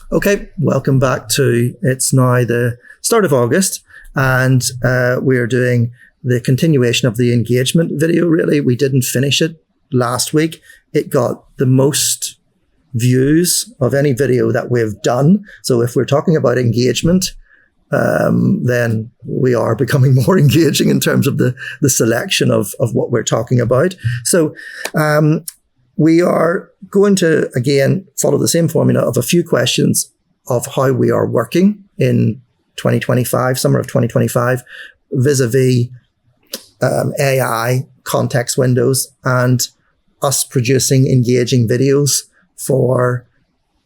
Okay, welcome back to, it's now the start of August, and we are doing the continuation of the engagement video, really. We didn't finish it last week. It got the most views of any video that we've done. So if we're talking about engagement, then we are becoming more engaging in terms of the selection of what we're talking about. So we are going to, again, follow the same formula of a few questions of how we are working in 2025, summer of 2025, vis-a-vis AI, context windows, and us producing engaging videos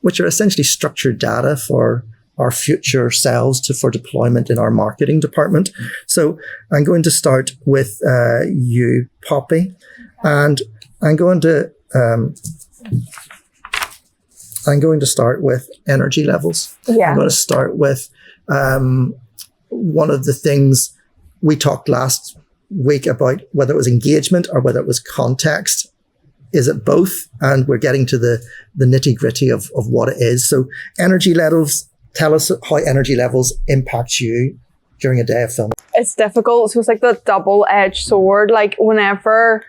which are essentially structured data for our future selves for deployment in our marketing department. So I'm going to start with you, Poppy, and I'm going to start with energy levels. Yeah. I'm going to start with one of the things we talked last week about, whether it was engagement or whether it was context. Is it both? And we're getting to the nitty gritty of what it is. So energy levels, tell us how energy levels impact you during a day of filming. It's difficult. So it's like the double-edged sword. Like whenever,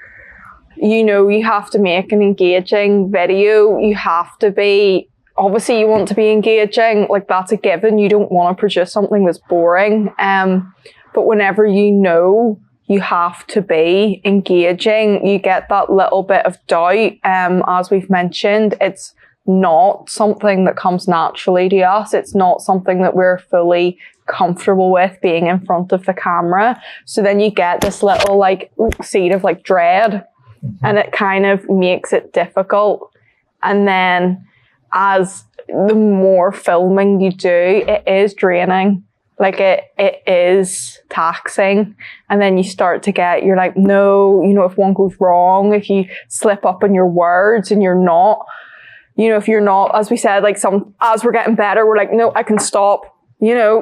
you have to make an engaging video, you have to be, obviously you want to be engaging, like that's a given. You don't want to produce something that's boring. But whenever you have to be engaging, you get that little bit of doubt. As we've mentioned, it's not something that comes naturally to us. It's not something that we're fully comfortable with being in front of the camera. So then you get this little seed of dread, and it kind of makes it difficult. And then as the more filming you do, it is draining. It is taxing. And then you start to you're like, no, if one goes wrong, if you slip up in your words and you're not, if you're not, as we said, as we're getting better, we're like, no, I can stop.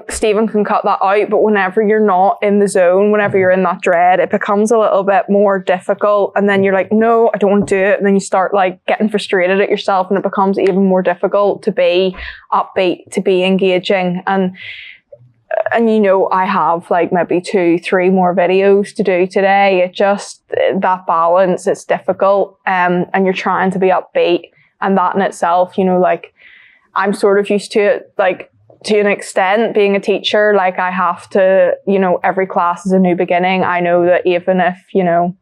Stephen can cut that out. But whenever you're not in the zone, whenever you're in that dread, it becomes a little bit more difficult. And then you're like, no, I don't want to do it. And then you start getting frustrated at yourself, and it becomes even more difficult to be upbeat, to be engaging. And I have maybe 2-3 more videos to do today. It just, that balance, it's difficult. And you're trying to be upbeat. And that in itself, I'm sort of used to it, to an extent, being a teacher. I have to, every class is a new beginning. I know that even if, no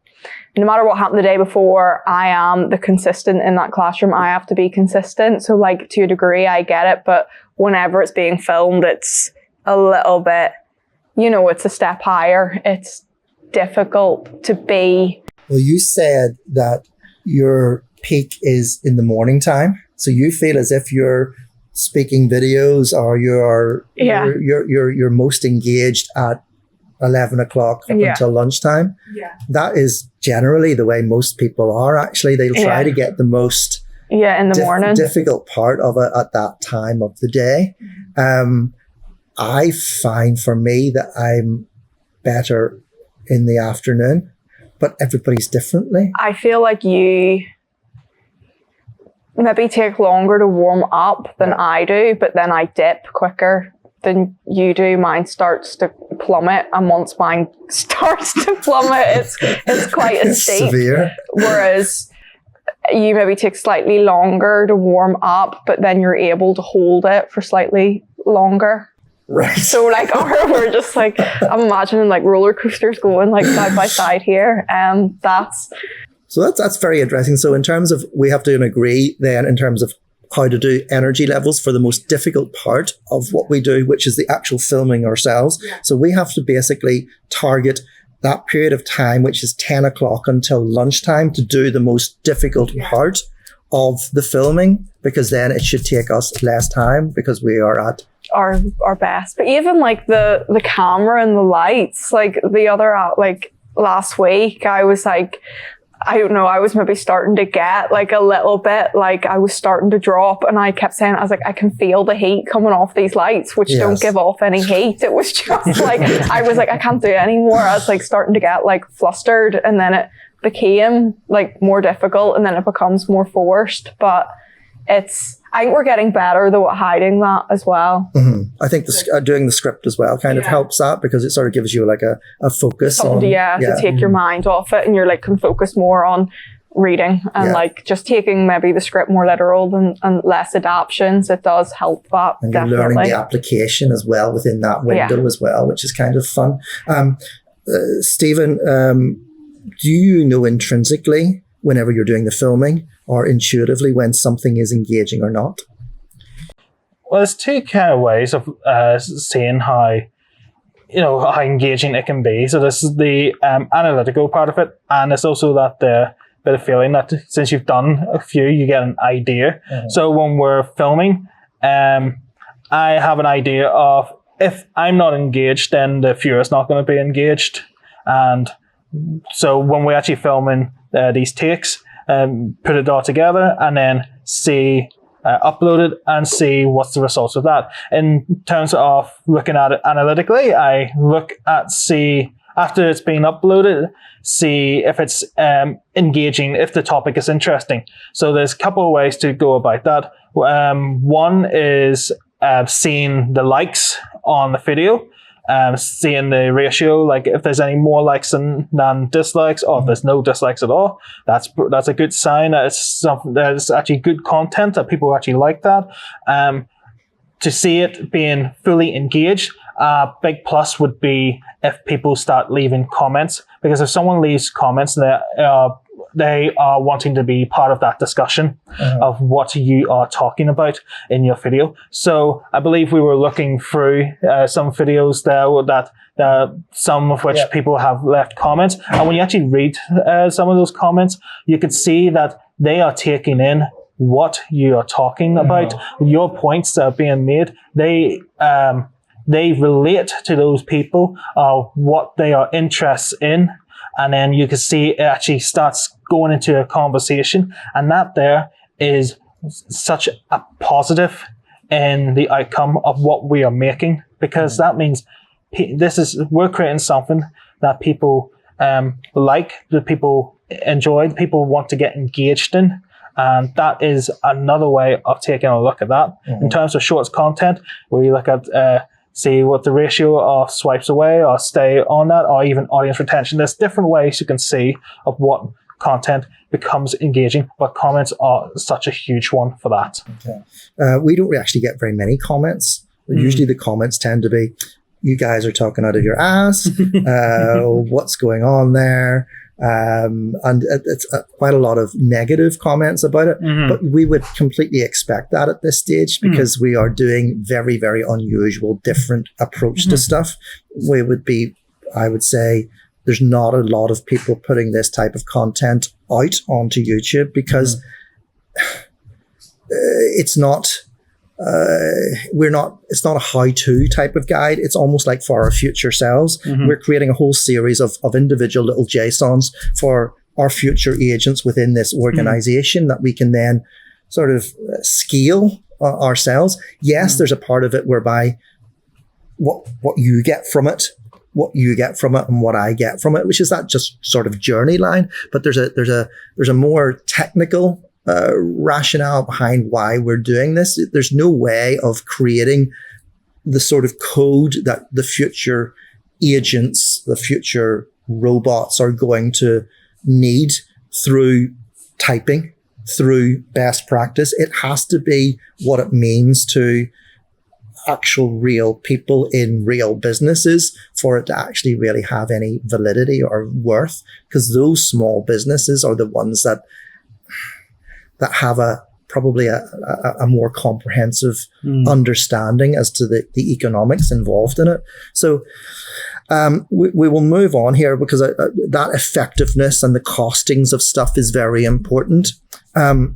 matter what happened the day before, I am the consistent in that classroom. I have to be consistent. So to a degree, I get it. But whenever it's being filmed, it's a little bit, it's a step higher. It's difficult to be. Well, you said that your peak is in the morning time. So you feel as if you're speaking videos, or you're most engaged at 11 o'clock up until lunchtime. Yeah. That is generally the way most people are. Actually, they'll try to get the most in the morning difficult part of it at that time of the day. I find for me that I'm better in the afternoon, but everybody's differently. I feel like you maybe take longer to warm up than I do, but then I dip quicker than you do. Mine starts to plummet, and once mine starts to plummet, it's quite a steep. Severe. Whereas you maybe take slightly longer to warm up, but then you're able to hold it for slightly longer. Right. So we're just I'm imagining roller coasters going side by side here. So that's very interesting. So in terms of, we have to agree then in terms of how to do energy levels for the most difficult part of what we do, which is the actual filming ourselves. Yeah. So we have to basically target that period of time, which is 10 o'clock until lunchtime, to do the most difficult part of the filming, because then it should take us less time because we are at our best. But even the camera and the lights, the other last week, I was I don't know, I was maybe starting to get a little bit, I was starting to drop, and I kept saying, I was I can feel the heat coming off these lights, which don't give off any heat. It was just I was I can't do it anymore. I was starting to get flustered, and then it became more difficult, and then it becomes more forced. But I think we're getting better though at hiding that as well. I think doing the script as well kind of helps that, because it sort of gives you like a focus to take your mind off it, and you're like can focus more on reading and like just taking maybe the script more literal and less adaptions. It does help that. And you're learning the application as well within that window as well, which is kind of fun. Stephen, do you know intrinsically whenever you're doing the filming, or intuitively when something is engaging or not? Well, there's two kind of ways of seeing how engaging it can be. So this is the analytical part of it, and it's also that the bit of feeling that since you've done a few, you get an idea. So when we're filming, I have an idea of, if I'm not engaged, then the viewer's not going to be engaged. And so when we actually filming these takes, put it all together and then upload it and see what's the results of that. In terms of looking at it analytically, I look at after it's been uploaded, see if it's engaging, if the topic is interesting. So there's a couple of ways to go about that. One is seeing the likes on the video, seeing the ratio, like if there's any more likes than dislikes, or if there's no dislikes at all, that's a good sign that it's something that is actually good content, that people actually like that. To see it being fully engaged, a big plus would be if people start leaving comments, because if someone leaves comments, they are wanting to be part of that discussion of what you are talking about in your video. So I believe we were looking through some videos there that some of which people have left comments. And when you actually read some of those comments, you could see that they are taking in what you are talking about, your points that are being made. They relate to those people, what they are interested in. And then you can see it actually starts going into a conversation, and that there is such a positive in the outcome of what we are making, because that means we're creating something that people like, that people enjoy, people want to get engaged in. And that is another way of taking a look at that. In terms of shorts content, we look at see what the ratio of swipes away or stay on that, or even audience retention. There's different ways you can see of what content becomes engaging, but comments are such a huge one for that. We don't actually get very many comments. Usually the comments tend to be, you guys are talking out of your ass, what's going on there? And it's quite a lot of negative comments about it, but we would completely expect that at this stage, because we are doing very, very unusual, different approach to stuff. I would say there's not a lot of people putting this type of content out onto YouTube, because it's not a how-to type of guide. It's almost like for our future selves. We're creating a whole series of individual little JSONs for our future agents within this organization that we can then sort of scale ourselves. Yes, there's a part of it whereby what you get from it, and what I get from it, which is that just sort of journey line. But there's a more technical rationale behind why we're doing this. There's no way of creating the sort of code that the future agents, the future robots are going to need through typing, through best practice. It has to be what it means to actual real people in real businesses for it to actually really have any validity or worth, because those small businesses are the ones that have probably a more comprehensive understanding as to the economics involved in it. So we will move on here, because that effectiveness and the costings of stuff is very important. I'm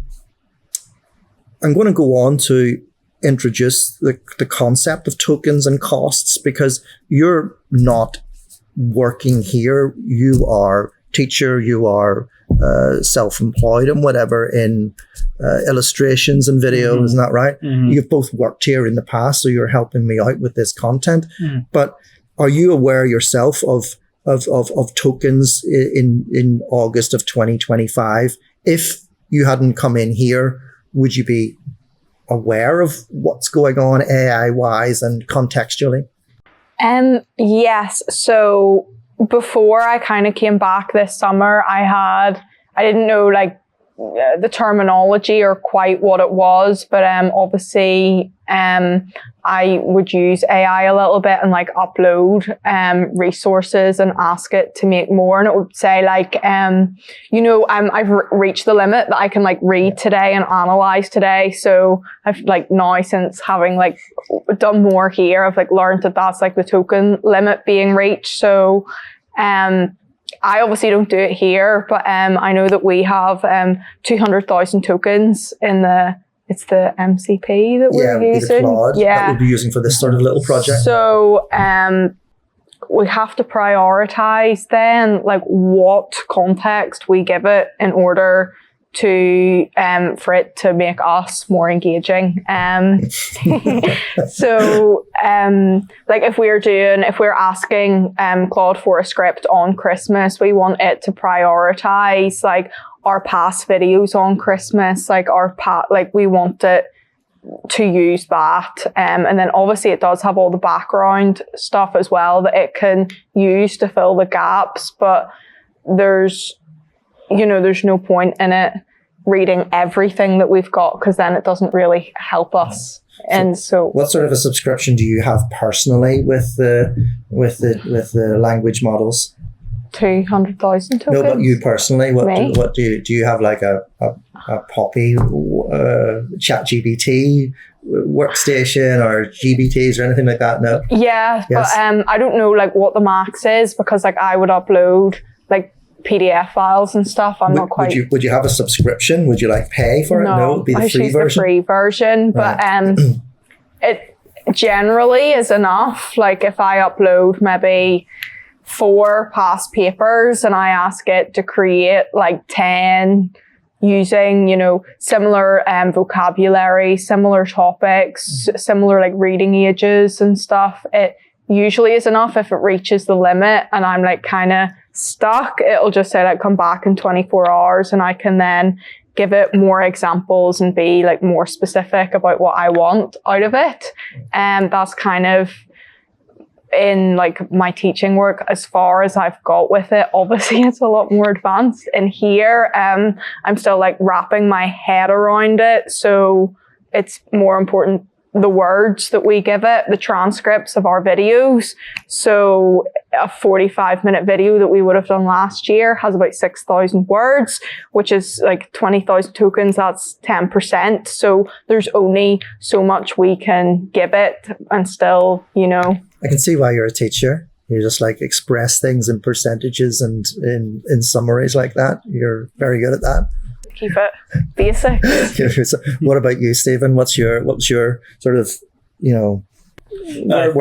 going to go on to introduce the concept of tokens and costs, because you're not working here. You are teacher, you are self-employed and whatever in illustrations and videos, isn't that right? You've both worked here in the past, so you're helping me out with this content. But are you aware yourself of tokens in August of 2025? If you hadn't come in here, would you be aware of what's going on AI wise and contextually? Yes. So before I kind of came back this summer, I didn't know like the terminology or quite what it was, but obviously I would use AI a little bit and like upload resources and ask it to make more, and it would say like I've reached the limit that I can like read today and analyze today. So I've like now, since having like done more here, I've like learned that that's like the token limit being reached. So I obviously don't do it here, but I know that we have 200,000 tokens in it's the MCP that we're using. That we'll be using for this sort of little project. So we have to prioritize then like what context we give it in order to for it to make us more engaging. So like if we're asking Claude for a script on Christmas, we want it to prioritize like our past videos on Christmas, like we want it to use that. And then obviously it does have all the background stuff as well that it can use to fill the gaps, but there's no point in it reading everything that we've got, because then it doesn't really help us. And so what sort of a subscription do you have personally with the language models? 200,000 tokens. No, but you personally, what do you have, like a Poppy ChatGPT workstation or GBTs or anything like that? No. Yeah, yes. But I don't know like what the max is, because like I would upload like PDF files and stuff. Not quite. Would you have a subscription? Would you like pay for it? No, it'd be the free version. The free version, but it generally is enough. Like if I upload maybe 4 past papers and I ask it to create like 10 using, similar vocabulary, similar topics, similar like reading ages and stuff, it usually is enough. If it reaches the limit and I'm like kind of stuck, it'll just say like come back in 24 hours, and I can then give it more examples and be like more specific about what I want out of it. And that's kind of in like my teaching work as far as I've got with it. Obviously it's a lot more advanced in here. I'm still like wrapping my head around it, so it's more important the words that we give it, the transcripts of our videos. So a 45-minute video that we would have done last year has about 6,000 words, which is like 20,000 tokens. That's 10%. So there's only so much we can give it, and still, I can see why you're a teacher. You just like express things in percentages and in summaries like that. You're very good at that. Keep it basic. So what about you, Stephen? What's your sort of, where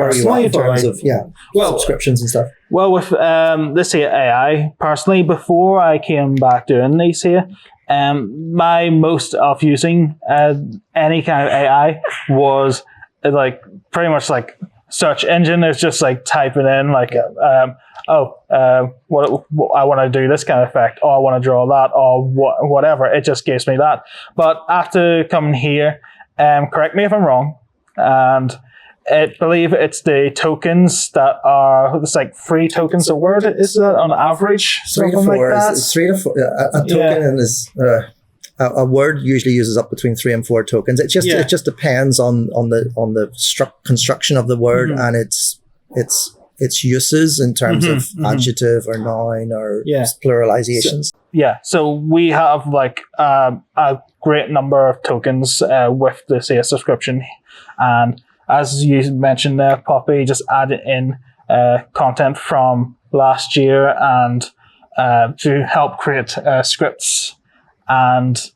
are you at in terms of subscriptions and stuff? Well, with this here AI, personally, before I came back doing these here, my most of using any kind of AI was like pretty much like search engine. Is just like typing in like what I want to do this kind of effect, or I want to draw that, or whatever. It just gives me that. But after coming here, correct me if I'm wrong, and I believe it's the tokens that are, it's like 3 tokens a word. Is that on average? 3 to 4. Like it's 3 to 4. A token is a word usually uses up between 3 and 4 tokens. It just depends on the construction of the word and its uses in terms of adjective or noun or pluralizations. So we have like a great number of tokens with the subscription, and as you mentioned there, Poppy, just added in content from last year and to help create scripts, and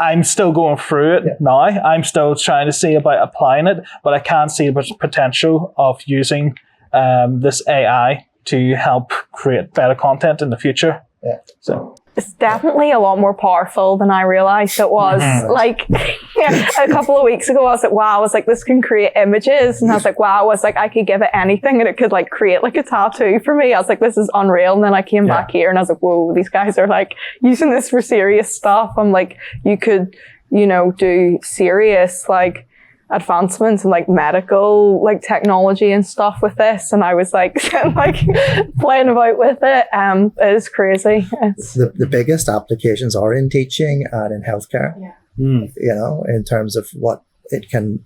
I'm still going through it now. I'm still trying to see about applying it, but I can see the potential of using this AI to help create better content in the future. So it's definitely a lot more powerful than I realized it was. Like a couple of weeks ago, I was like, wow, this can create images. And I was like, wow, I could give it anything and it could like create like a tattoo for me. I was like, this is unreal. And then I came back here and I was like, whoa, these guys are like using this for serious stuff. I'm like, you could do serious like advancements in like medical like technology and stuff with this, and I was like like playing about with it. It is crazy. It's The biggest applications are in teaching and in healthcare. In terms of what it can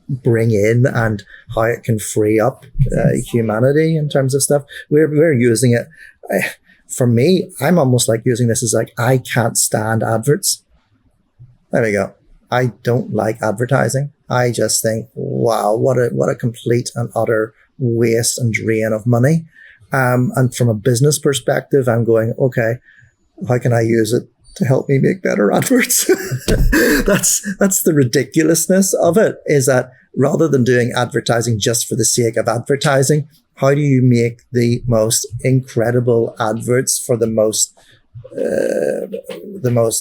bring in and how it can free up humanity in terms of stuff. We're using it. For me, I'm almost like using this as like, I can't stand adverts. There we go. I don't like advertising. I just think, wow, what a complete and utter waste and drain of money. And from a business perspective, I'm going, okay, how can I use it to help me make better adverts? That's the ridiculousness of it, is that rather than doing advertising just for the sake of advertising, how do you make the most incredible adverts for the most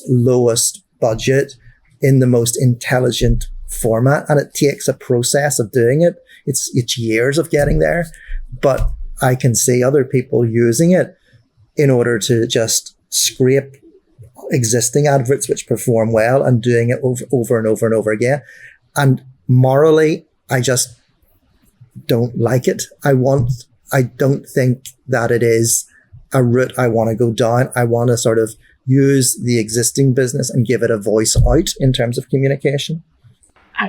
lowest budget in the most intelligent format? And it takes a process of doing it. It's years of getting there, but I can see other people using it in order to just scrape existing adverts which perform well and doing it over and over and over again. And morally, I just don't like it. I don't think that it is a route I want to go down. I want to sort of use the existing business and give it a voice out in terms of communication.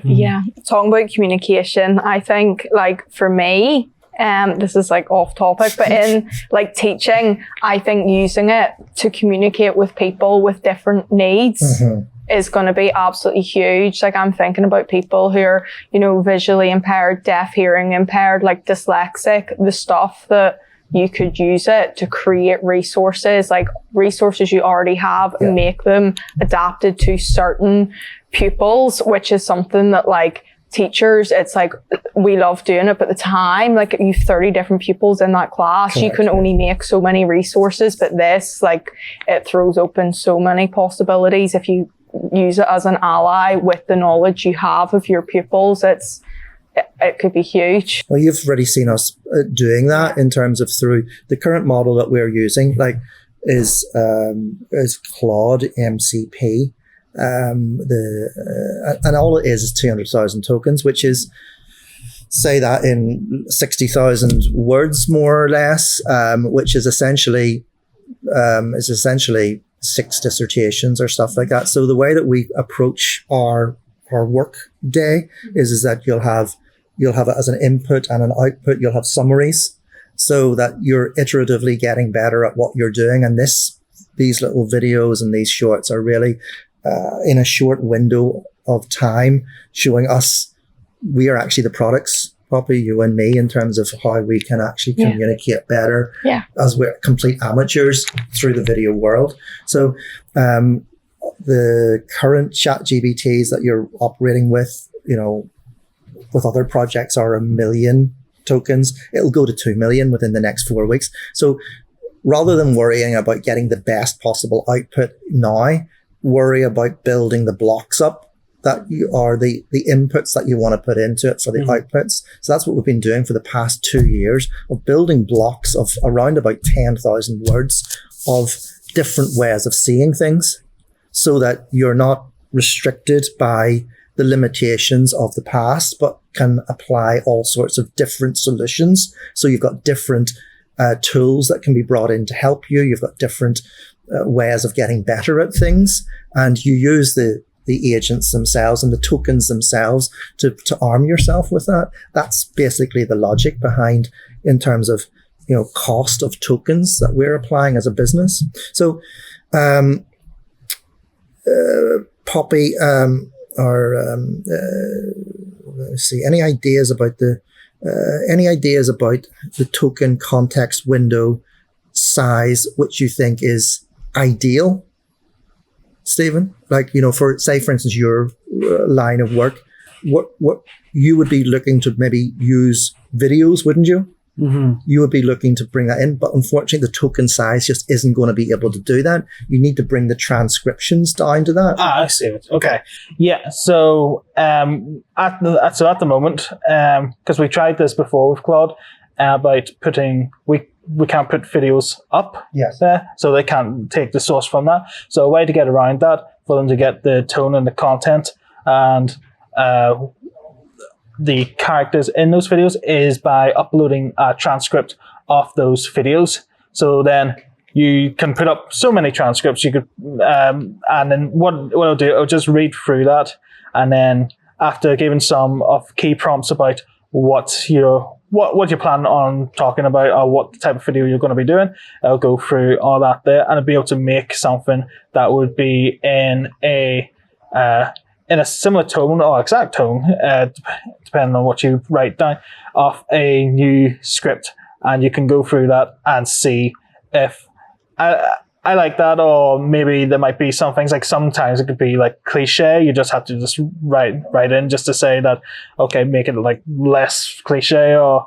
Yeah, talking about communication, I think like for me, this is like off topic, but in like teaching, I think using it to communicate with people with different needs is going to be absolutely huge. Like I'm thinking about people who are, visually impaired, deaf, hearing impaired, like dyslexic, the stuff that you could use it to create resources, like resources you already have, and make them adapted to certain pupils, which is something that like teachers, it's like we love doing it, but the time, like you've 30 different pupils in that class, correct, you can only make so many resources. But this, like, it throws open so many possibilities if you use it as an ally with the knowledge you have of your pupils. It could be huge. Well, you've already seen us doing that in terms of through the current model that we're using, like is Claude MCP. And all it is 200,000 tokens, which is, say that in 60,000 words, more or less, which is essentially 6 dissertations or stuff like that. So the way that we approach our work day is that you'll have it as an input and an output. You'll have summaries so that you're iteratively getting better at what you're doing. And these little videos and these shorts are really in a short window of time showing us we are actually the products, probably you and me, in terms of how we can actually communicate better as we're complete amateurs through the video world. So the current ChatGPTs that you're operating with, with other projects are 1 million tokens. It'll go to 2 million within the next 4 weeks. So rather than worrying about getting the best possible output now, worry about building the blocks up that are the inputs that you want to put into it for the outputs. So that's what we've been doing for the past 2 years, of building blocks of around about 10,000 words of different ways of seeing things, so that you're not restricted by the limitations of the past, but can apply all sorts of different solutions. So you've got different tools that can be brought in to help you. You've got different ways of getting better at things, and you use the agents themselves and the tokens themselves to arm yourself with that. That's basically the logic behind, in terms of cost of tokens that we're applying as a business. So Poppy, let's see, any ideas about the token context window size which you think is ideal, Stephen? Like, for instance, your line of work, what you would be looking to maybe use videos, wouldn't you? Mm-hmm. You would be looking to bring that in, but unfortunately the token size just isn't going to be able to do that. You need to bring the transcriptions down to that. I see it. Okay. Yeah. So at the moment, because we tried this before with Claude, about putting we can't put videos up there, so they can't take the source from that. So a way to get around that for them to get the tone and the content and the characters in those videos is by uploading a transcript of those videos. So then you can put up so many transcripts. You could, and then what I'll do, I'll just read through that, and then after giving some of key prompts about what you plan on talking about or what type of video you're going to be doing, I'll go through all that there, and I'll be able to make something that would be in a similar tone or exact tone, depending on what you write down, of a new script, and you can go through that and see if I like that, or maybe there might be some things, like sometimes it could be like cliche. You just have to just write in just to say that, okay, make it like less cliche, or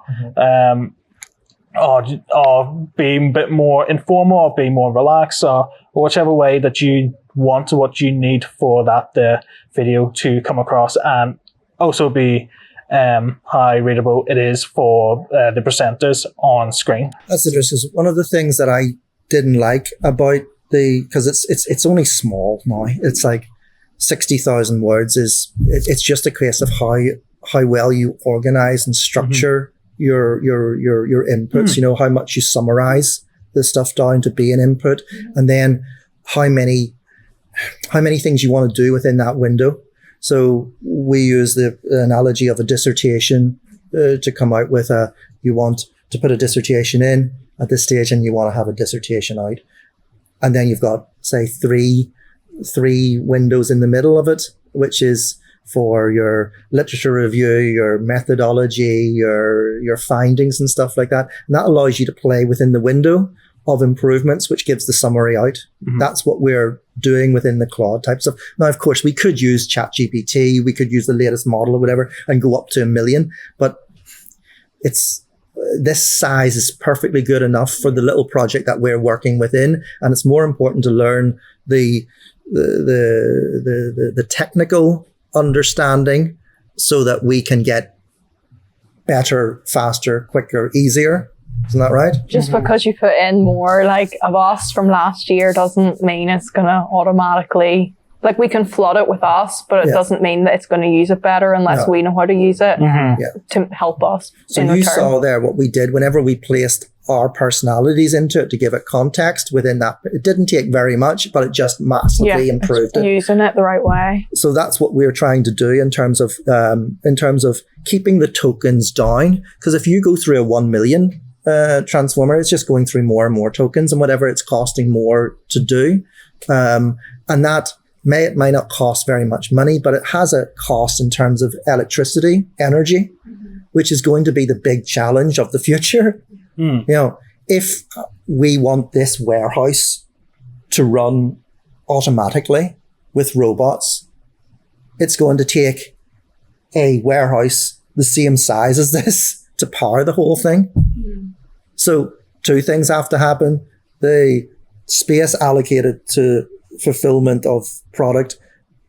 or be a bit more informal, or be more relaxed, or whichever way that you want, or what you need for that video to come across, and also be how readable it is for the presenters on screen. That's interesting. One of the things that I didn't like about because it's only small now. It's like 60,000 words. It's just a case of how well you organize and structure your inputs. You know, how much you summarize the stuff down to be an input, and then how many things you want to do within that window. So we use the analogy of a dissertation to come out with you want to put a dissertation in at this stage, and you want to have a dissertation out. And then you've got, say, three windows in the middle of it, which is for your literature review, your methodology, your findings and stuff like that. And that allows you to play within the window of improvements, which gives the summary out. That's what we're doing within the Claude type stuff. Now, of course, we could use ChatGPT, we could use the latest model or whatever and go up to 1 million, but this size is perfectly good enough for the little project that we're working within. And it's more important to learn the technical understanding so that we can get better, faster, quicker, easier. Isn't that right? Just because you put in more like of us from last year doesn't mean it's going to automatically, like we can flood it with us, but it doesn't mean that it's going to use it better unless we know how to use it to help us. So you saw there what we did whenever we placed our personalities into it to give it context within that. It didn't take very much, but it just massively improved it. Using it the right way. So that's what we're trying to do in terms of keeping the tokens down. Because if you go through a 1 million transformer, it's just going through more and more tokens and whatever it's costing more to do. And that may not cost very much money, but it has a cost in terms of electricity, energy, which is going to be the big challenge of the future. You know, if we want this warehouse to run automatically with robots, it's going to take a warehouse the same size as this to power the whole thing. So 2 things have to happen. The space allocated to fulfillment of product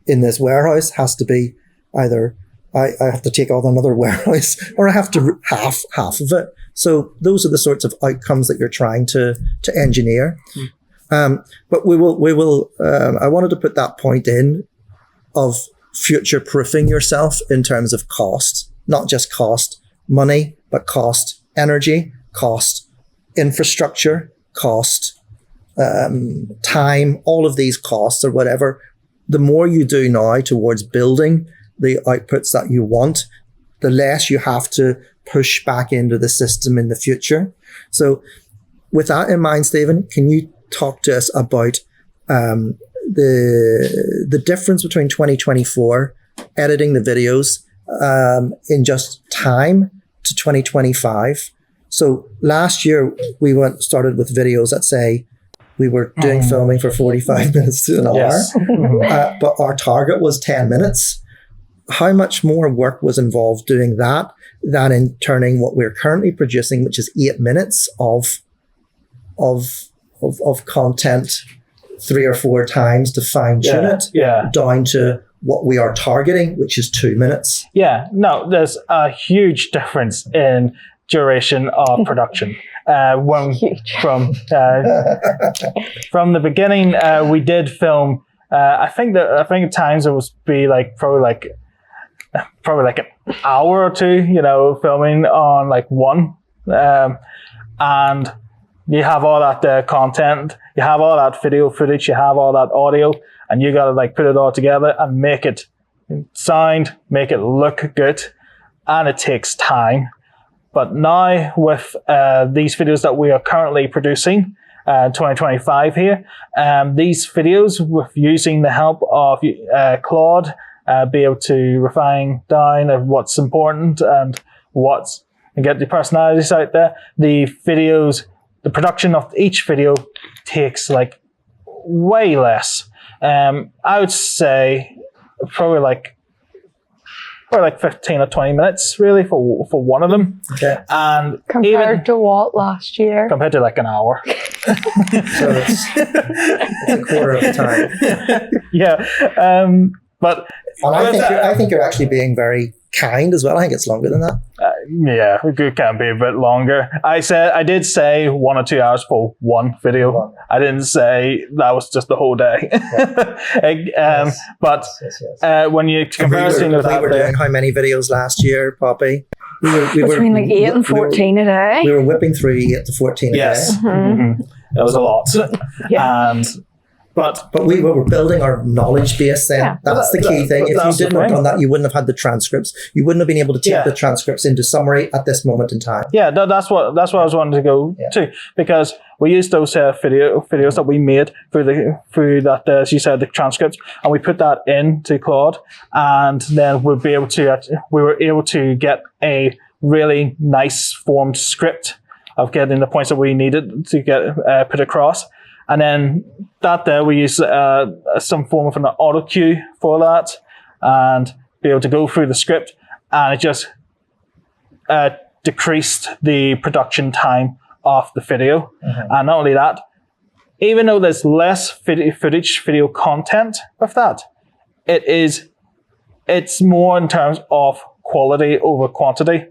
in this warehouse has to be either I have to take on another warehouse, or I have to half of it. So those are the sorts of outcomes that you're trying to engineer. But we will. I wanted to put that point in of future proofing yourself in terms of cost, not just cost money, but cost energy, cost infrastructure, cost time. All of these costs or whatever. The more you do now towards building the outputs that you want, the less you have to push back into the system in the future. So with that in mind, Stephen, can you talk to us about the difference between 2024 editing the videos in just time to 2025? So last year we started with videos that say we were doing filming for 45 minutes to an hour, but our target was 10 minutes. How much more work was involved doing that than in turning what we're currently producing, which is 8 minutes of content 3 or 4 times to fine tune it down to what we are targeting, which is 2 minutes. Yeah, no, there's a huge difference in duration of production. From the beginning, we did film I think at times it was be like probably like an hour or two, filming on like one, and you have all that content, you have all that video footage, you have all that audio, and you gotta like put it all together and make it sound, make it look good, and it takes time. But now with these videos that we are currently producing, 2025 here, these videos with using the help of Claude, be able to refine down of what's important and get the personalities out there. The production of each video takes like way less. I would say probably like 15 or 20 minutes really for one of them. Okay. And Compared to what last year? compared to like an hour. So it's a quarter of the time. Yeah. But And I think you're actually being very kind as well. I think it's longer than that. yeah, it can be a bit longer. I did say 1 or 2 hours for one video. I didn't say that was just the whole day. But Yes. when you compare things with we that were doing how many videos last year, Poppy? Between like 8 and 14 a day. We were whipping through 8 to 14 yes, a day. mm-hmm. It was a lot. Yeah. And But we were building our knowledge base then. Yeah. That's the key thing. If you That's the didn't have thing. done that, you wouldn't have had the transcripts. You wouldn't have been able to take Yeah. the transcripts into summary at this moment in time. yeah, that's what I was wanting to go to, because we used those videos that we made through that, as you said, the transcripts, and we put that into Claude, and then we were able to get a really nice formed script of getting the points that we needed to get put across. And then we use some form of an auto cue for that, and be able to go through the script, and it just decreased the production time of the video. Mm-hmm. And not only that, even though there's less video content with that, it's more in terms of quality over quantity.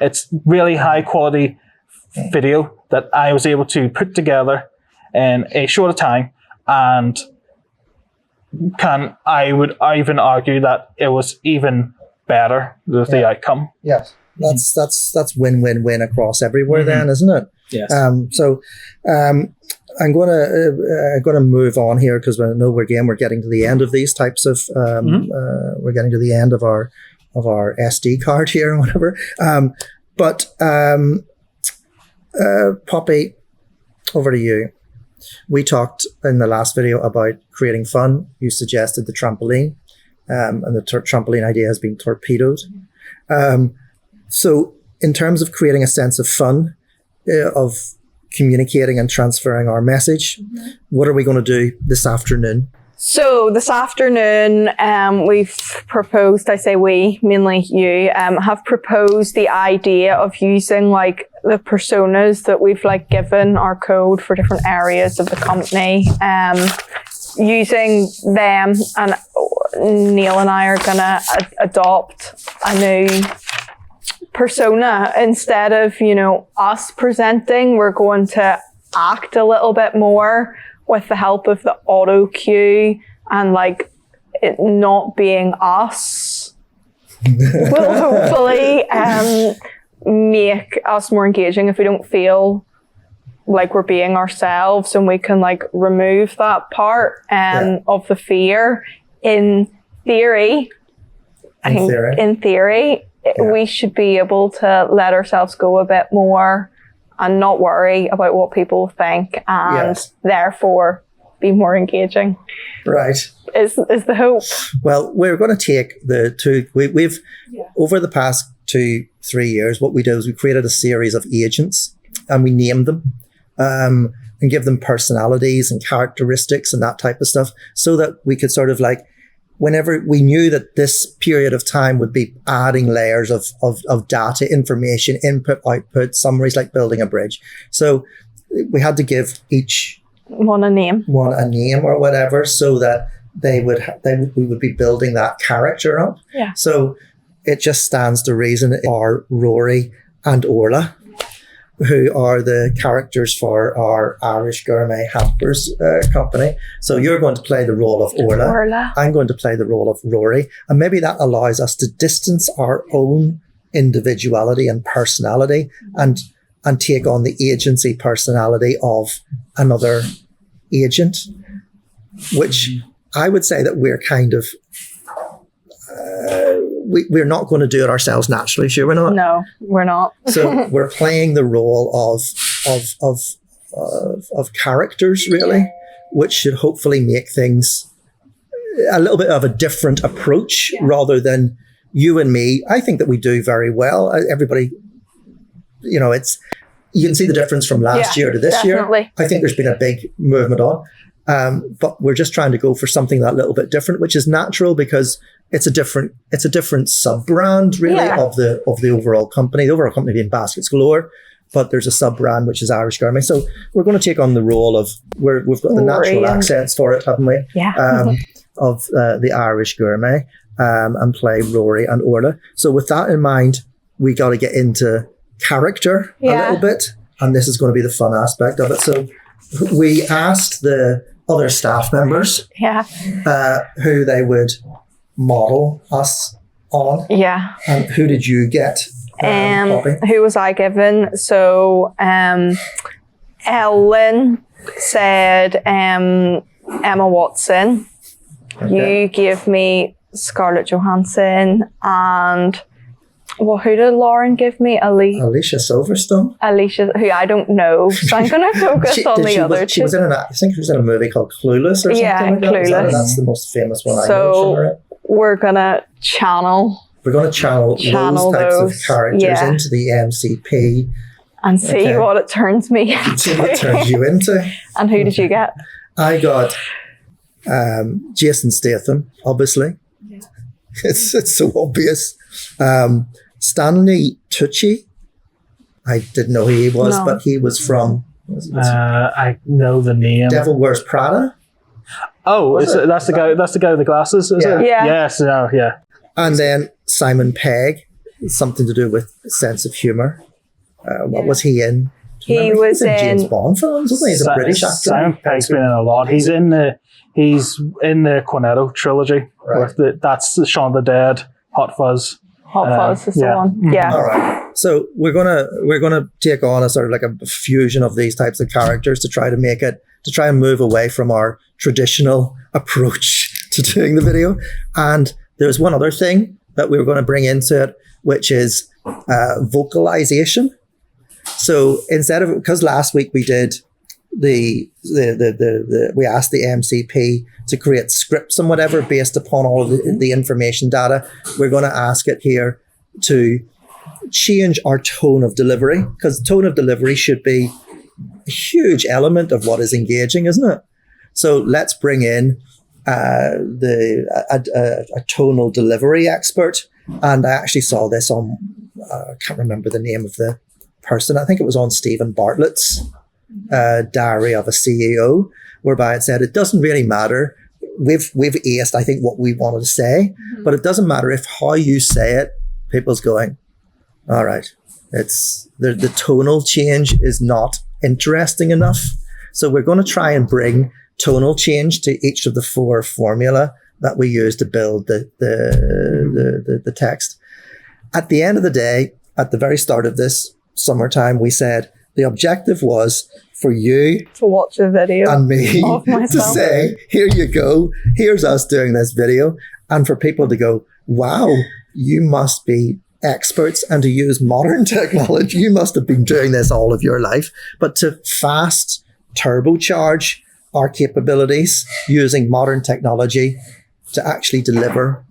It's really high quality video that I was able to put together in a shorter time, and I would even argue that it was even better with the outcome. Yes. That's win-win-win across everywhere then, isn't it? Yes. I'm gonna move on here because I know we're getting to the end of these types of we're getting to the end of our SD card here or whatever. Poppy, over to you. We talked in the last video about creating fun. You suggested the trampoline, and the trampoline idea has been torpedoed. So in terms of creating a sense of fun, of communicating and transferring our message, what are we going to do this afternoon? So this afternoon, we've proposed, I say we, mainly you, have proposed the idea of using like the personas that we've like given our code for different areas of the company, using them, and Neil and I are gonna adopt a new persona. Instead of, us presenting, we're going to act a little bit more with the help of the auto cue, and like it not being us will hopefully make us more engaging if we don't feel like we're being ourselves, and we can like remove that part of the fear. In theory, we should be able to let ourselves go a bit more and not worry about what people think, and therefore be more engaging. Right. Is the hope. Well, we're going to take we've over the past 2-3 years, what we do is we created a series of agents, and we named them and give them personalities and characteristics and that type of stuff, so that we could sort of like, whenever we knew that this period of time would be adding layers of data, information, input, output, summaries, like building a bridge. So we had to give each one a name or whatever, so that we would be building that character up. Yeah. So it just stands to reason are Rory and Orla. who are the characters for our Irish Gourmet Hampers company. So you're going to play the role of Orla. I'm going to play the role of Rory. And maybe that allows us to distance our own individuality and personality and take on the agency personality of another agent, which I would say that we're kind of we're not going to do it ourselves naturally. Sure, we're not. No, we're not. So we're playing the role of characters, really, which should hopefully make things a little bit of a different approach rather than you and me. I think that we do very well. Everybody, you know, you can see the difference from last year to this definitely. year. I think there's been a big movement on. But we're just trying to go for something that little bit different, which is natural because it's a different sub brand really of the overall company. The overall company being Baskets Galore, but there's a sub brand which is Irish Gourmet. So we're going to take on the role of we've got the natural accents for it, haven't we? Yeah. Of the Irish Gourmet and play Rory and Orla. So with that in mind, we got to get into character a little bit, and this is going to be the fun aspect of it. So we asked the other staff members who they would model us on. Yeah. And who did you get? Who was I given? So Ellen said Emma Watson. Okay. You gave me Scarlett Johansson, and who did Lauren give me? Alicia Silverstone. Alicia, who I don't know. So I'm going to focus on the other two. She was I think she was in a movie called Clueless or something like that. Clueless. That's the most famous one I know. So we're going to channel those types of characters into the MCP. And see what it turns me into. See what it turns you into. And who did you get? I got Jason Statham, obviously. Yeah. It's so obvious. Stanley Tucci. I didn't know who he was, but he was from... I know the name. Devil Wears Prada. Oh, that's the guy. That's the guy with the glasses, is it? Yeah. Yes. No. Yeah. And then Simon Pegg, something to do with sense of humor. What was he in? He was in James Bond films, wasn't he? He's a British actor. Simon Pegg's been in a lot. He's in the Cornetto trilogy. Right. That's Shaun of the Dead, Hot Fuzz. Hot Fuzz is the one. Yeah. All right. So we're gonna take on a sort of like a fusion of these types of characters to try and move away from our traditional approach to doing the video. And there's one other thing that we were going to bring into it, which is vocalization. So because last week we did we asked the MCP to create scripts and whatever based upon all of the information data, we're going to ask it here to change our tone of delivery, because tone of delivery should be a huge element of what is engaging, isn't it? So let's bring in a tonal delivery expert. And I actually saw this on, I can't remember the name of the person. I think it was on Stephen Bartlett's Diary of a CEO, whereby it said, it doesn't really matter. We've aced, I think, what we wanted to say, but it doesn't matter if how you say it, people's going, all right, it's the tonal change is not interesting enough. So we're going to try and bring tonal change to each of the 4 formula that we use to build the text. At the end of the day, at the very start of this summertime, we said the objective was for you to watch a video and me to say, here you go, here's us doing this video, and for people to go, wow, you must be experts, and to use modern technology, you must have been doing this all of your life, but to fast turbocharge our capabilities using modern technology to actually deliver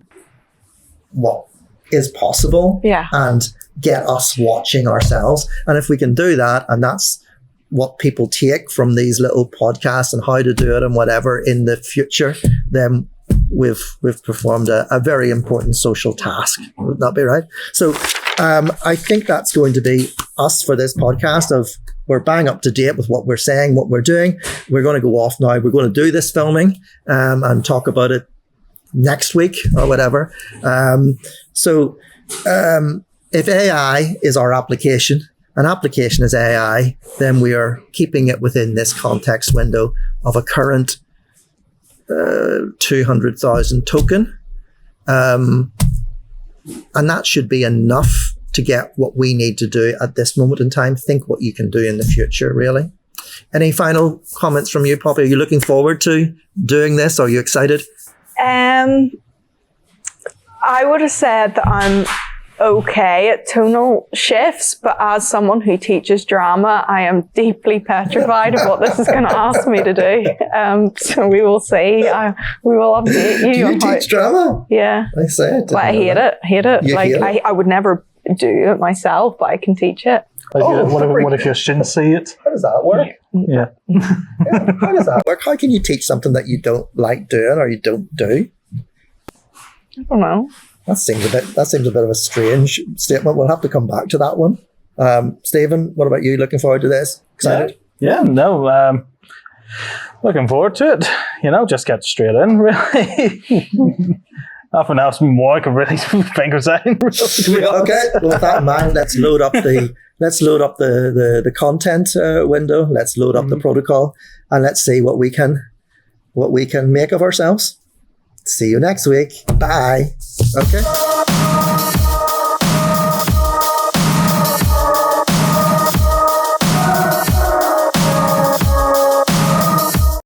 what is possible and get us watching ourselves. And if we can do that, and that's what people take from these little podcasts and how to do it and whatever in the future, then we've performed a very important social task. Would that be right? So I think that's going to be us for this podcast of we're bang up to date with what we're saying, what we're doing. We're going to go off now. We're going to do this filming and talk about it next week or whatever. So if AI is our application, an application is AI, then we are keeping it within this context window of a current 200,000 token. And that should be enough to get what we need to do at this moment in time. Think what you can do in the future, really. Any final comments from you, Poppy? Are you looking forward to doing this? Are you excited? I would have said that I'm okay at tonal shifts, but as someone who teaches drama, I am deeply petrified of what this is going to ask me to do. So we will see. We will update you. Do you teach drama? Yeah. I say it. But I hate it. You Like, hate it? I would never do it myself, but I can teach it. What if your students see it? How does that work? Yeah. How does that work? How can you teach something that you don't like doing or you don't do? I don't know. That seems a bit of a strange statement. We'll have to come back to that one. Stephen, what about you? Looking forward to this? Excited? Yeah, no. Looking forward to it. Just get straight in, really. Nothing else more I could really think of saying. Really, Okay. Well, with that in mind, let's load up the content window. Let's load up the protocol, and let's see what we can make of ourselves. See you next week. Bye. Okay.